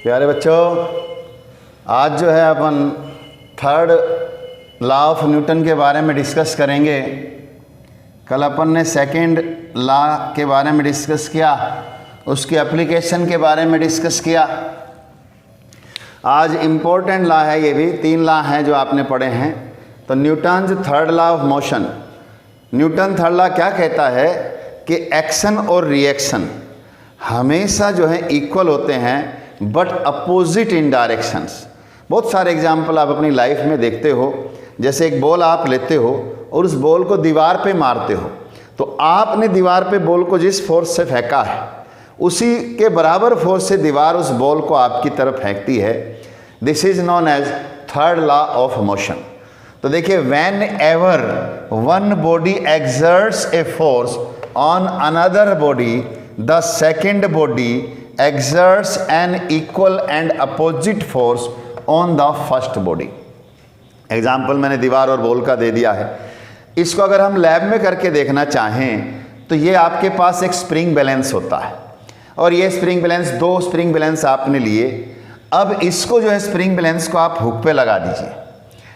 प्यारे बच्चों, आज जो है अपन थर्ड लॉ ऑफ न्यूटन के बारे में डिस्कस करेंगे। कल अपन ने सेकंड लॉ के बारे में डिस्कस किया, उसके एप्लीकेशन के बारे में डिस्कस किया। आज इम्पोर्टेंट लॉ है, ये भी 3 लॉ हैं जो आपने पढ़े हैं। तो Newton third law of motion, Newton third law क्या कहता है कि एक्शन और रिएक्शन हमेशा जो है इक्वल होते हैं बट अपोजिट इन डायरेक्शंस। बहुत सारे एग्जाम्पल आप अपनी लाइफ में देखते हो। जैसे एक बॉल आप लेते हो और उस बॉल को दीवार पे मारते हो, तो आपने दीवार पे बॉल को जिस फोर्स से फेंका है उसी के बराबर फोर्स से दीवार उस बॉल को आपकी तरफ फेंकती है। This is known as third law of motion. तो देखिए, whenever one body exerts a force on another body, the second body exerts an equal and opposite force on the first body। Example मैंने दीवार और ball का दे दिया है। इसको अगर हम लैब में करके देखना चाहें तो ये आपके पास एक स्प्रिंग बैलेंस होता है और ये स्प्रिंग बैलेंस, 2 स्प्रिंग बैलेंस आपने लिए। अब इसको जो है स्प्रिंग बैलेंस को आप हुक पे लगा दीजिए,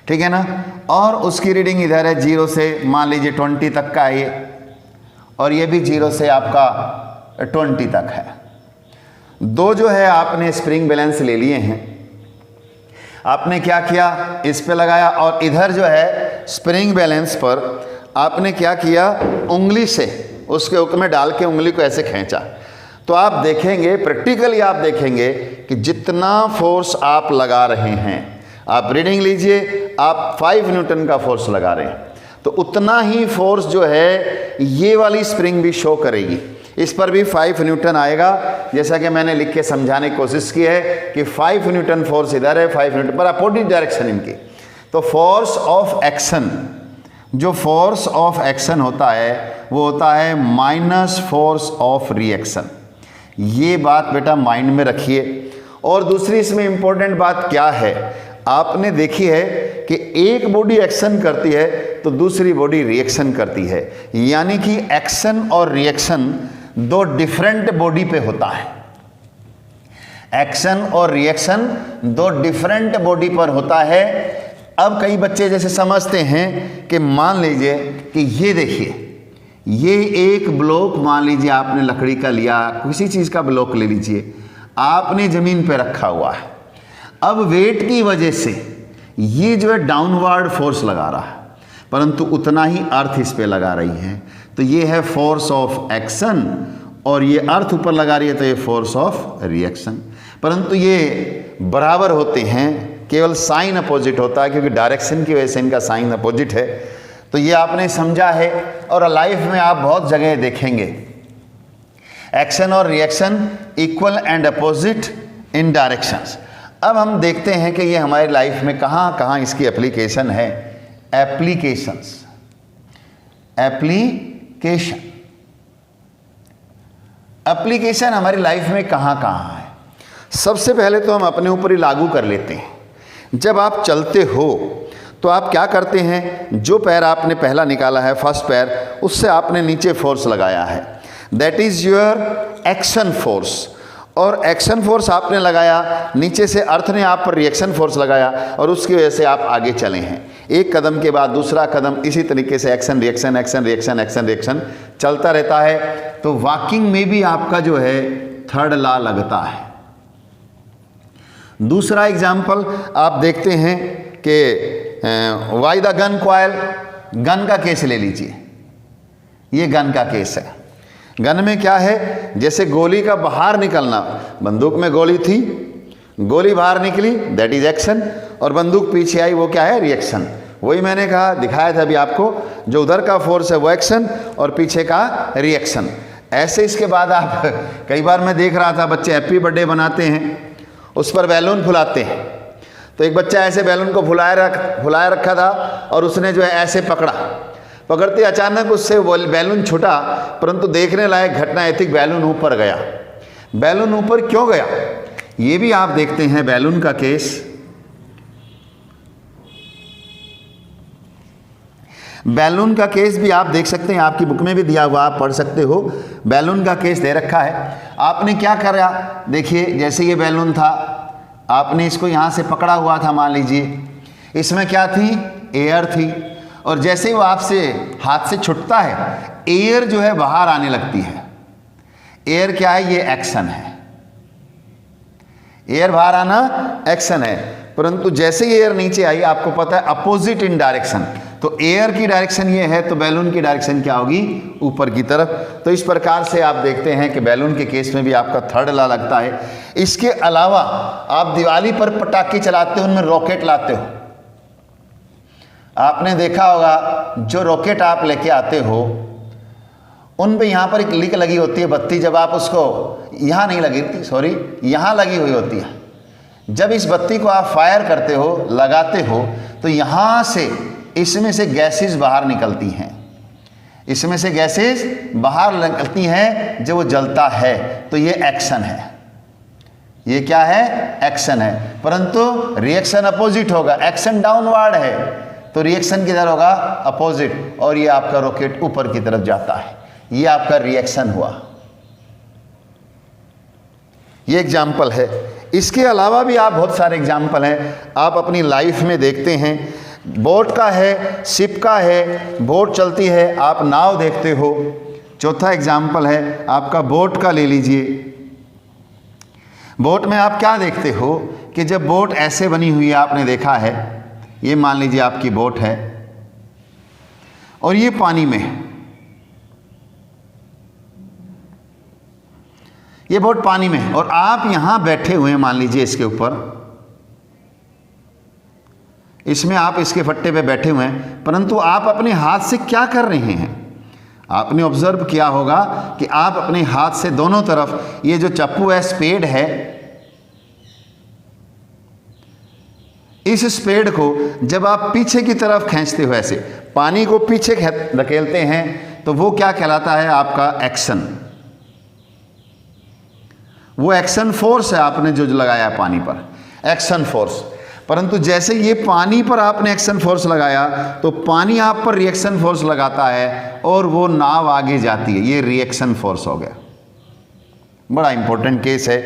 ठीक है ना, और उसकी रीडिंग इधर है 0 से मान लीजिए 20 तक का है ये, और ये भी 0 से आपका 20 तक है। 2 जो है आपने स्प्रिंग बैलेंस ले लिए हैं। आपने क्या किया, इस पे लगाया और इधर जो है स्प्रिंग बैलेंस पर आपने क्या किया, उंगली से उसके हुक में डाल के उंगली को ऐसे खींचा। तो आप देखेंगे, प्रैक्टिकली आप देखेंगे कि जितना फोर्स आप लगा रहे हैं, आप रीडिंग लीजिए, आप 5 न्यूटन का फोर्स लगा रहे हैं, तो उतना ही फोर्स जो है ये वाली स्प्रिंग भी शो करेगी। इस पर भी 5 न्यूटन आएगा, जैसा कि मैंने लिख के समझाने की कोशिश की है कि 5 न्यूटन फोर्स इधर है, 5 न्यूटन पर अपोजिट डायरेक्शन इनकी। तो फोर्स ऑफ एक्शन, जो फोर्स ऑफ एक्शन होता है वो होता है माइनस फोर्स ऑफ रिएक्शन। ये बात बेटा माइंड में रखिए। और दूसरी इसमें इंपॉर्टेंट बात क्या है, आपने देखी है कि एक बॉडी एक्शन करती है तो दूसरी बॉडी रिएक्शन करती है, यानी कि एक्शन और रिएक्शन 2 डिफरेंट बॉडी पे होता है। एक्शन और रिएक्शन 2 डिफरेंट बॉडी पर होता है। अब कई बच्चे जैसे समझते हैं कि मान लीजिए कि ये देखिए, ये एक ब्लॉक मान लीजिए आपने लकड़ी का लिया, किसी चीज़ का ब्लॉक ले लीजिए, आपने ज़मीन पे रखा हुआ है। अब वेट की वजह से ये जो है डाउनवर्ड फोर्स लगा रहा है, परंतु उतना ही अर्थ इस पे लगा रही है। तो ये है फोर्स ऑफ एक्शन और ये अर्थ ऊपर लगा रही है तो ये फोर्स ऑफ रिएक्शन। परंतु ये बराबर होते हैं, केवल साइन अपोजिट होता है क्योंकि डायरेक्शन की वजह से इनका साइन अपोजिट है। तो ये आपने समझा है और लाइफ में आप बहुत जगह देखेंगे एक्शन और reaction equal and opposite in directions. अब हम देखते हैं कि ये हमारी लाइफ में कहाँ कहाँ इसकी एप्लीकेशन है। एप्लीकेशंस, एप्लीकेशन हमारी लाइफ में कहाँ कहाँ है। सबसे पहले तो हम अपने ऊपर ही लागू कर लेते हैं। जब आप चलते हो तो आप क्या करते हैं, जो पैर आपने पहला निकाला है, फर्स्ट पैर, उससे आपने नीचे फोर्स लगाया है, that is your action force. और एक्शन फोर्स आपने लगाया, नीचे से अर्थ ने आप पर रिएक्शन फोर्स लगाया और उसकी वजह से आप आगे चले हैं। एक कदम के बाद दूसरा कदम, इसी तरीके से action reaction action reaction action reaction चलता रहता है। तो वॉकिंग में भी आपका जो है थर्ड लॉ लगता है। दूसरा एग्जाम्पल आप देखते हैं कि why the gun coil, gun का केस ले लीजिए। ये गन का केस है। गन में क्या है, जैसे गोली का बाहर निकलना, बंदूक में गोली थी, गोली बाहर निकली, दैट इज एक्शन, और बंदूक पीछे आई, वो क्या है, रिएक्शन। वही मैंने कहा, दिखाया था अभी आपको, जो उधर का फोर्स है वो एक्शन और पीछे का रिएक्शन। ऐसे इसके बाद आप कई बार मैं देख रहा था बच्चे हैप्पी बर्थडे बनाते हैं, उस पर बैलून फुलाते हैं। तो एक बच्चा ऐसे बैलून को फुलाया रखा था और उसने जो है ऐसे पकड़ते अचानक उससे बैलून छूटा, परंतु देखने लायक घटना ये थी, बैलून ऊपर गया। बैलून ऊपर क्यों गया, ये भी आप देखते हैं बैलून का केस। बैलून का केस भी आप देख सकते हैं, आपकी बुक में भी दिया हुआ, आप पढ़ सकते हो। बैलून का केस दे रखा है। आपने क्या करा, देखिए जैसे ये बैलून था, आपने इसको यहाँ से पकड़ा हुआ था, मान लीजिए इसमें क्या थी, एयर थी, और जैसे ही वो आपसे हाथ से छूटता है एयर जो है बाहर आने लगती है। एयर क्या है, ये एक्शन है, एयर बाहर आना एक्शन है। परंतु जैसे ही एयर नीचे आई, आपको पता है अपोजिट इन डायरेक्शन, तो एयर की डायरेक्शन ये है तो बैलून की डायरेक्शन क्या होगी, ऊपर की तरफ। तो इस प्रकार से आप देखते हैं कि बैलून के केस में भी आपका थर्ड लॉ लगता है। इसके अलावा आप दिवाली पर पटाखे चलाते हो, उनमें रॉकेट लाते हो। आपने देखा होगा जो रॉकेट आप लेके आते हो उन पे यहाँ पर एक लिक लगी होती है बत्ती, जब आप उसको, यहाँ नहीं लगी थी, सॉरी, यहाँ लगी हुई होती है। जब इस बत्ती को आप फायर करते हो, लगाते हो, तो यहाँ से इसमें से गैसेस बाहर निकलती हैं, इसमें से गैसेस बाहर निकलती हैं जब वो जलता है, तो ये एक्शन है। ये क्या है, एक्शन है। परंतु रिएक्शन अपोजिट होगा, एक्शन डाउनवर्ड है तो रिएक्शन किधर होगा, अपोजिट, और ये आपका रॉकेट ऊपर की तरफ जाता है। ये आपका रिएक्शन हुआ। ये एग्जाम्पल है। इसके अलावा भी आप बहुत सारे एग्जाम्पल हैं, आप अपनी लाइफ में देखते हैं। बोट का है, शिप का है, बोट चलती है, आप नाव देखते हो। चौथा एग्जाम्पल है आपका बोट का, ले लीजिए। बोट में आप क्या देखते हो कि जब बोट ऐसे बनी हुई है, आपने देखा है, ये मान लीजिए आपकी बोट है और ये पानी में है, ये बोट पानी में है और आप यहां बैठे हुए हैं, मान लीजिए इसके ऊपर, इसमें आप इसके फट्टे पे बैठे हुए हैं, परंतु आप अपने हाथ से क्या कर रहे हैं, आपने ऑब्जर्व किया होगा कि आप अपने हाथ से दोनों तरफ, ये जो चप्पू है, स्पेड है, इस स्पेड को जब आप पीछे की तरफ खींचते हो, ऐसे पानी को पीछे धकेलते हैं, तो वो क्या कहलाता है, आपका एक्शन। वो एक्शन फोर्स है आपने जो लगाया है पानी पर, एक्शन फोर्स। परंतु जैसे ये पानी पर आपने एक्शन फोर्स लगाया तो पानी आप पर रिएक्शन फोर्स लगाता है और वो नाव आगे जाती है, ये रिएक्शन फोर्स हो गया। बड़ा इंपॉर्टेंट केस है।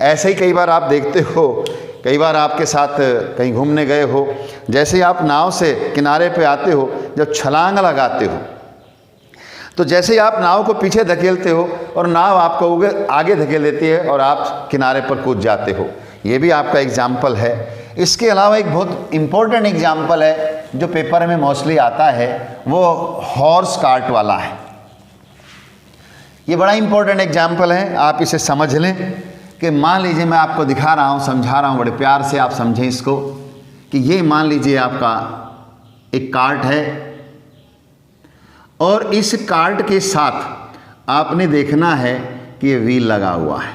ऐसे ही कई बार आप देखते हो, कई बार आपके साथ कहीं घूमने गए हो, जैसे आप नाव से किनारे पे आते हो, जब छलांग लगाते हो तो जैसे ही आप नाव को पीछे धकेलते हो और नाव आपको आगे धकेल देती है और आप किनारे पर कूद जाते हो। ये भी आपका एग्जाम्पल है। इसके अलावा एक बहुत इम्पोर्टेंट एग्जाम्पल है जो पेपर में मोस्टली आता है, वो हॉर्स कार्ट वाला है। ये बड़ा इम्पोर्टेंट एग्जाम्पल है, आप इसे समझ लें कि मान लीजिए मैं आपको दिखा रहा हूँ, समझा रहा हूँ, बड़े प्यार से आप समझें इसको, कि ये मान लीजिए आपका एक कार्ट है और इस कार्ट के साथ आपने देखना है कि ये व्हील लगा हुआ है,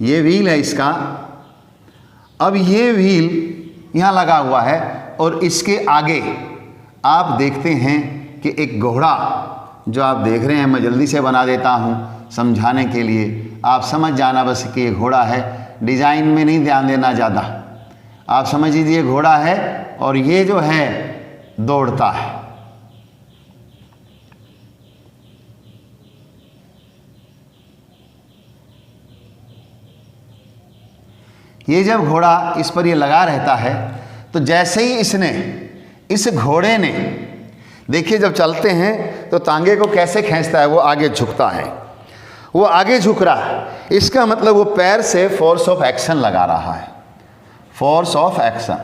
ये व्हील है इसका। अब ये व्हील यहाँ लगा हुआ है और इसके आगे आप देखते हैं कि एक घोड़ा, जो आप देख रहे हैं, मैं जल्दी से बना देता हूँ समझाने के लिए, आप समझ जाना बस कि ये घोड़ा है, डिज़ाइन में नहीं ध्यान देना ज़्यादा, आप समझ लीजिए घोड़ा है और ये जो है दौड़ता है। ये जब घोड़ा इस पर ये लगा रहता है तो जैसे ही इसने, इस घोड़े ने, देखिए जब चलते हैं तो तांगे को कैसे खींचता है, वो आगे झुकता है, वो आगे झुक रहा है। इसका मतलब वो पैर से फोर्स ऑफ एक्शन लगा रहा है, force of action,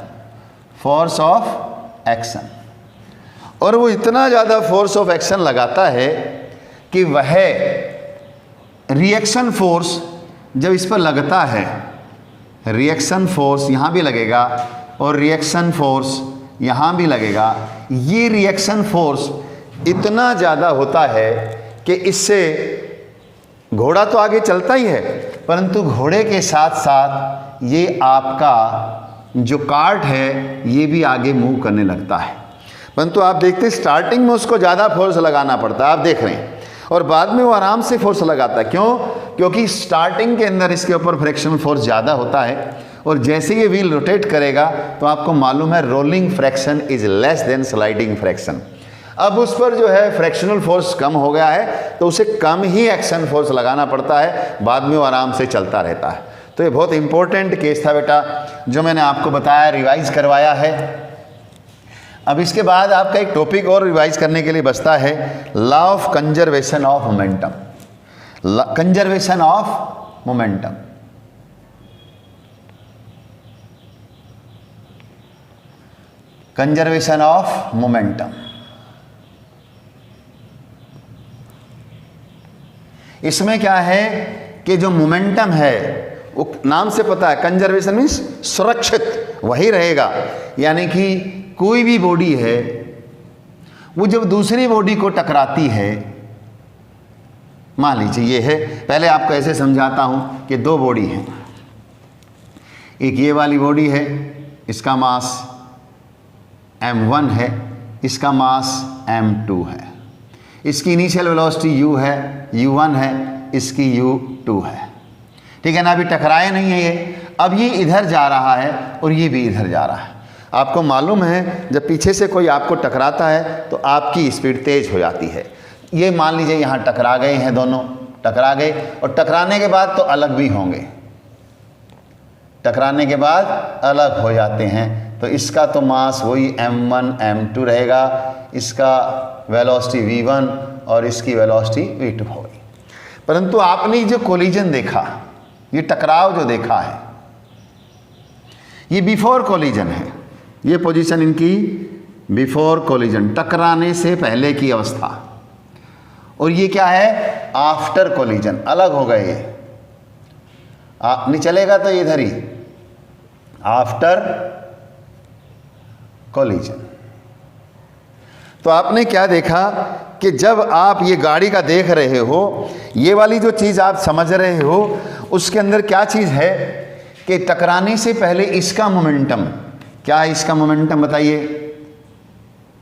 force of action. और वो इतना ज़्यादा फोर्स ऑफ एक्शन लगाता है कि वह रिएक्शन फोर्स जब इस पर लगता है, रिएक्शन फोर्स यहाँ भी लगेगा और रिएक्शन फोर्स यहाँ भी लगेगा। ये रिएक्शन फोर्स इतना ज़्यादा होता है कि इससे घोड़ा तो आगे चलता ही है, परंतु घोड़े के साथ साथ ये आपका जो कार्ट है ये भी आगे मूव करने लगता है। परंतु आप देखते हैं स्टार्टिंग में उसको ज़्यादा फोर्स लगाना पड़ता है, आप देख रहे हैं, और बाद में वो आराम से फोर्स लगाता है। क्यों? क्योंकि स्टार्टिंग के अंदर इसके ऊपर फ्रिक्शन फोर्स ज़्यादा होता है और जैसे ये व्हील रोटेट करेगा तो आपको मालूम है rolling fraction is less than sliding fraction. अब उस पर जो है फ्रैक्शनल फोर्स कम हो गया है तो उसे कम ही एक्शन फोर्स लगाना पड़ता है, बाद में वो आराम से चलता रहता है। तो ये बहुत इंपॉर्टेंट केस था बेटा, जो मैंने आपको बताया, रिवाइज करवाया है। अब इसके बाद आपका एक टॉपिक और रिवाइज करने के लिए बचता है, law of conservation of momentum. Conservation of momentum, conservation of momentum. इसमें क्या है कि जो मोमेंटम है वो नाम से पता है, कंजर्वेशन मीन्स सुरक्षित वही रहेगा। यानी कि कोई भी बॉडी है वो जब दूसरी बॉडी को टकराती है, मान लीजिए ये है, पहले आपको ऐसे समझाता हूं कि दो बॉडी हैं, एक ये वाली बॉडी है, इसका मास m1 है, इसका मास m2 है, इसकी इनिशियल वेलोसिटी u है, u1 है, इसकी u2 है। ठीक है ना, अभी टकराए नहीं है ये, अब ये इधर जा रहा है और ये भी इधर जा रहा है। आपको मालूम है जब पीछे से कोई आपको टकराता है तो आपकी स्पीड तेज हो जाती है। ये मान लीजिए यहाँ टकरा गए हैं, दोनों टकरा गए, और टकराने के बाद तो अलग भी होंगे, टकराने के बाद अलग हो जाते हैं। तो इसका तो मास वही m1 m2 रहेगा, इसका वेलोसिटी v1 और इसकी वेलोसिटी v2 होगी। परंतु आपने जो कोलिजन देखा, ये टकराव जो देखा है, ये बिफोर कोलिजन है, ये पोजीशन इनकी बिफोर कोलिजन, टकराने से पहले की अवस्था। और ये क्या है, आफ्टर कोलिजन, अलग हो गए। ये नहीं चलेगा तो इधर ही आफ्टर कोलिजन। तो आपने क्या देखा कि जब आप ये गाड़ी का देख रहे हो, ये वाली जो चीज़ आप समझ रहे हो, उसके अंदर क्या चीज़ है कि टकराने से पहले इसका मोमेंटम क्या है, इसका मोमेंटम बताइए,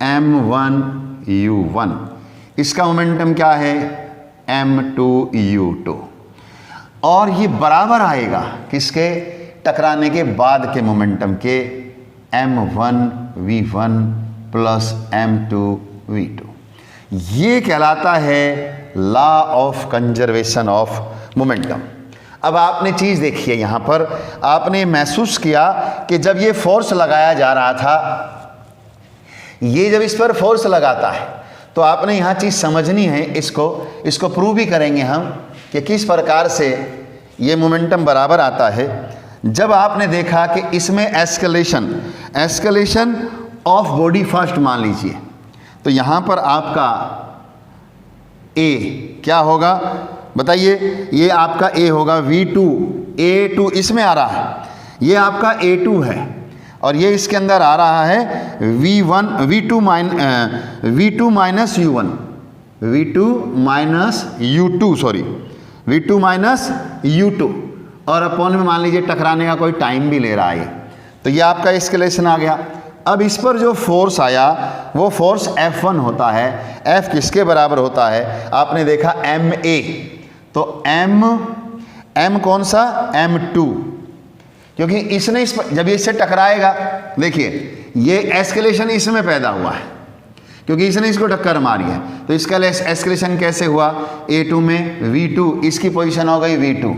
m1u1, इसका मोमेंटम क्या है, m2u2, और ये बराबर आएगा किसके, टकराने के बाद के मोमेंटम के, m1v1 प्लस m2v2। ये कहलाता है law of conservation of momentum. अब आपने चीज़ देखी है, यहाँ पर आपने महसूस किया कि जब ये फोर्स लगाया जा रहा था, ये जब इस पर फोर्स लगाता है तो आपने यहाँ चीज़ समझनी है, इसको प्रूव भी करेंगे हम कि किस प्रकार से ये मोमेंटम बराबर आता है। जब आपने देखा कि इसमें एस्केलेशन ऑफ बॉडी फर्स्ट मान लीजिए, तो यहाँ पर आपका A क्या होगा बताइए, ये आपका A होगा V2, A2 इसमें आ रहा है, ये आपका A2 है, और ये इसके अंदर आ रहा है V2 minus U1, V2 minus U2, और अपॉन में मान लीजिए टकराने का कोई टाइम भी ले रहा है, तो ये आपका एस्केलेशन आ गया। अब इस पर जो फोर्स आया वो फोर्स F1 होता है। F किसके बराबर होता है, आपने देखा ma, तो m कौन सा, m2, क्योंकि इसने जब इससे टकराएगा, देखिए ये एस्केलेशन इसमें पैदा हुआ है क्योंकि इसने इसको टक्कर मारी है। तो इसका एस्केलेशन कैसे हुआ, A2 में V2, इसकी पोजीशन हो गई V2,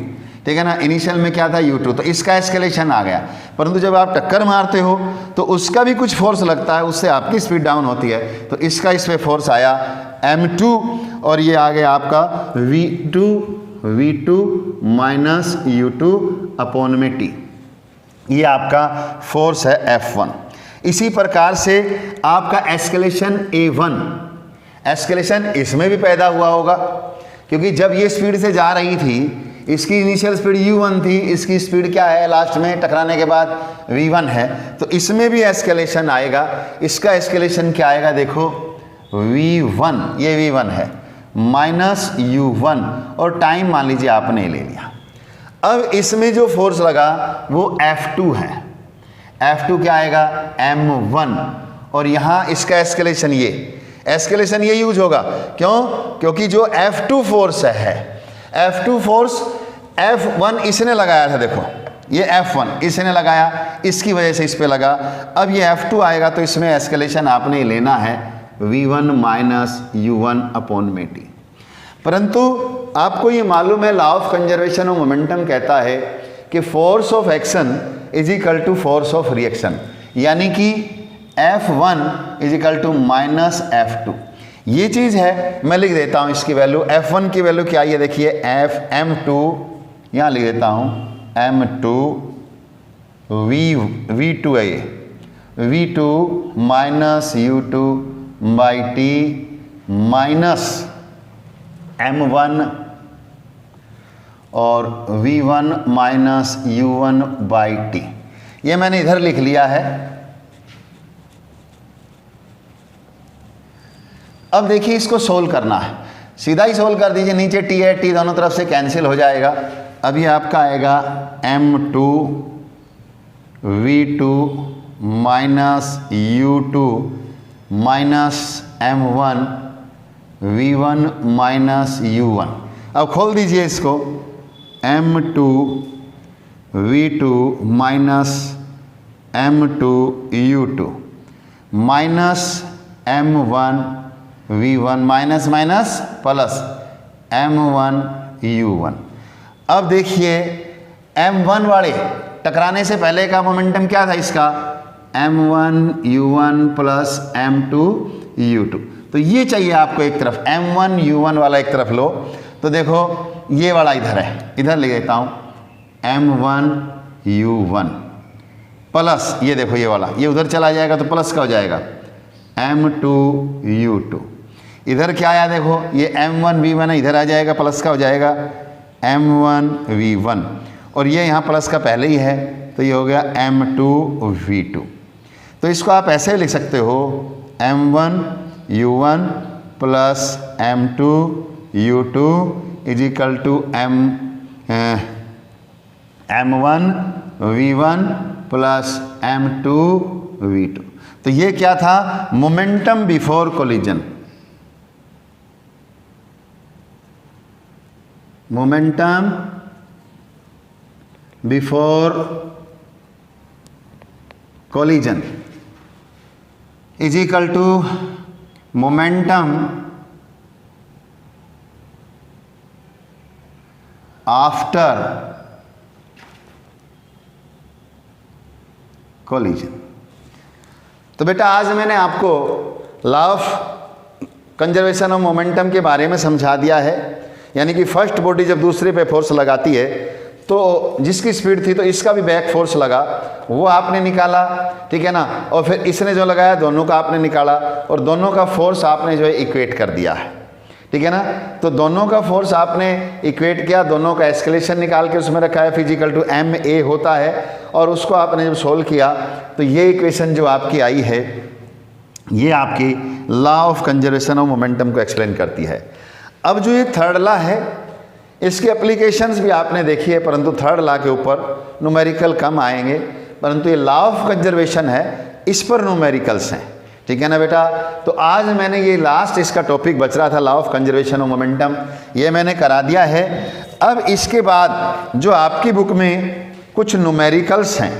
ठीक है ना, इनिशियल में क्या था U2, तो इसका एस्केलेशन आ गया। परंतु जब आप टक्कर मारते हो तो उसका भी कुछ फोर्स लगता है, उससे आपकी स्पीड डाउन होती है, तो इसका इस पे फोर्स आया m2, और ये आ गया आपका V2 माइनस U2 अपॉन में T, ये आपका फोर्स है F1। इसी प्रकार से आपका एस्केलेशन A1, एस्केलेशन इसमें भी पैदा हुआ होगा, क्योंकि जब ये स्पीड से जा रही थी, इसकी इनिशियल स्पीड u1 थी, इसकी स्पीड क्या है लास्ट में टकराने के बाद v1 है, तो इसमें भी एस्केलेशन आएगा। इसका एस्केलेशन क्या आएगा, देखो v1, ये v1 है, माइनस u1, और टाइम मान लीजिए आपने ले लिया। अब इसमें जो फोर्स लगा वो F2 है, F2 क्या आएगा, m1, और यहाँ इसका एस्केलेशन ये यूज होगा, क्यों, क्योंकि जो F2 फोर्स है, F2 फोर्स F1 इसने लगाया था, देखो ये F1 इसने लगाया, इसकी वजह से इस पे लगा। अब ये F2 आएगा तो इसमें एस्केलेशन आपने लेना है v1 माइनस u1 अपॉन में t। परंतु आपको ये मालूम है law of conservation of momentum कहता है कि force of action is equal to force of reaction, यानी कि F1 is equal to minus F2। ये चीज़ है, मैं लिख देता हूँ इसकी वैल्यू। F1 की वैल्यू क्या है देखिए, M2, यहाँ लिख देता हूँ M2 V2 है ये, V2 minus U2 by T minus M1 और V1 minus U1 by T. ये मैंने इधर लिख लिया है। अब देखिए इसको सोल्व करना है, सीधा ही सोल्व कर दीजिए। नीचे टी है, टी दोनों तरफ से कैंसिल हो जाएगा। अब ये आपका आएगा M2 V2 minus U2 minus M1 V1 minus U1। अब खोल दीजिए इसको, M2 V2 minus M2 U2 minus M1 V1 minus minus plus M1 U1। अब देखिए M1 वाले टकराने से पहले का मोमेंटम क्या था इसका, M1 U1 plus M2 U2। तो ये चाहिए आपको एक तरफ, M1 U1 वाला एक तरफ लो। तो देखो ये वाला इधर है, इधर ले लेता हूँ M1 U1 प्लस, ये देखो ये वाला, ये उधर चला जाएगा तो प्लस का हो जाएगा M2 U2। इधर क्या आया देखो, ये M1 V1 है, इधर आ जाएगा प्लस का हो जाएगा M1 V1, और ये यहाँ प्लस का पहले ही है तो ये हो गया M2 V2। तो इसको आप ऐसे लिख सकते हो M1 U1 plus M2 U2 is equal to M1 V1 plus M2 V2। तो ये क्या था, momentum before collision, momentum before collision is equal to momentum after collision. तो बेटा आज मैंने आपको law of conservation of momentum के बारे में समझा दिया है, यानी कि फर्स्ट बॉडी जब दूसरे पे फोर्स लगाती है तो जिसकी स्पीड थी तो इसका भी बैक फोर्स लगा, वो आपने निकाला, ठीक है ना, और फिर इसने जो लगाया दोनों का आपने निकाला, और दोनों का फोर्स आपने जो है इक्वेट कर दिया है, ठीक है ना। तो दोनों का फोर्स आपने इक्वेट किया, दोनों का एस्केलेशन निकाल के उसमें रखा है, फिजिकल टू ma होता है, और उसको आपने जब सोल्व किया तो ये इक्वेशन जो आपकी आई है ये आपकी law of conservation of momentum को एक्सप्लेन करती है। अब जो ये थर्ड लॉ है इसकी एप्लीकेशंस भी आपने देखी है, परंतु थर्ड लॉ के ऊपर न्यूमेरिकल कम आएंगे, परंतु ये लॉ ऑफ कंजर्वेशन है इस पर न्यूमेरिकल्स हैं, ठीक है ना बेटा। तो आज मैंने ये लास्ट इसका टॉपिक बच रहा था law of conservation of momentum, ये मैंने करा दिया है। अब इसके बाद जो आपकी बुक में कुछ न्यूमेरिकल्स हैं,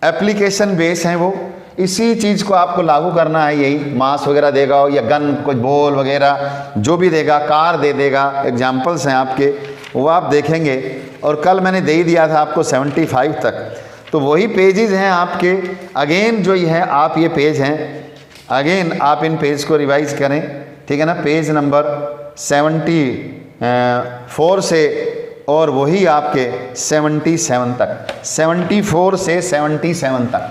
एप्लीकेशन बेस हैं, वो इसी चीज़ को आपको लागू करना है। यही मास वगैरह देगा या गन कुछ बॉल वगैरह जो भी देगा, कार दे देगा, एग्जाम्पल्स हैं आपके, वो आप देखेंगे। और कल मैंने दे ही दिया था आपको 75 तक, तो वही पेजेस हैं आपके। अगेन जो ये है आप ये पेज हैं, अगेन आप इन पेज को रिवाइज करें, ठीक है ना। पेज नंबर 74 से और वही आपके 77 तक, 74 से 77 तक,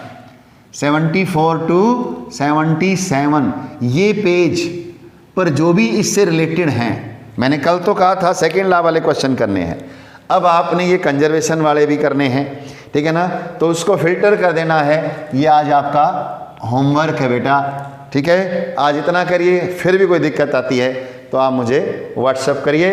74 टू 77 ये पेज पर जो भी इससे रिलेटेड हैं, मैंने कल तो कहा था सेकेंड लॉ वाले क्वेश्चन करने हैं, अब आपने ये कंजर्वेशन वाले भी करने हैं, ठीक है ना। तो उसको फिल्टर कर देना है, ये आज आपका होमवर्क है बेटा, ठीक है। आज इतना करिए, फिर भी कोई दिक्कत आती है तो आप मुझे व्हाट्सएप करिए।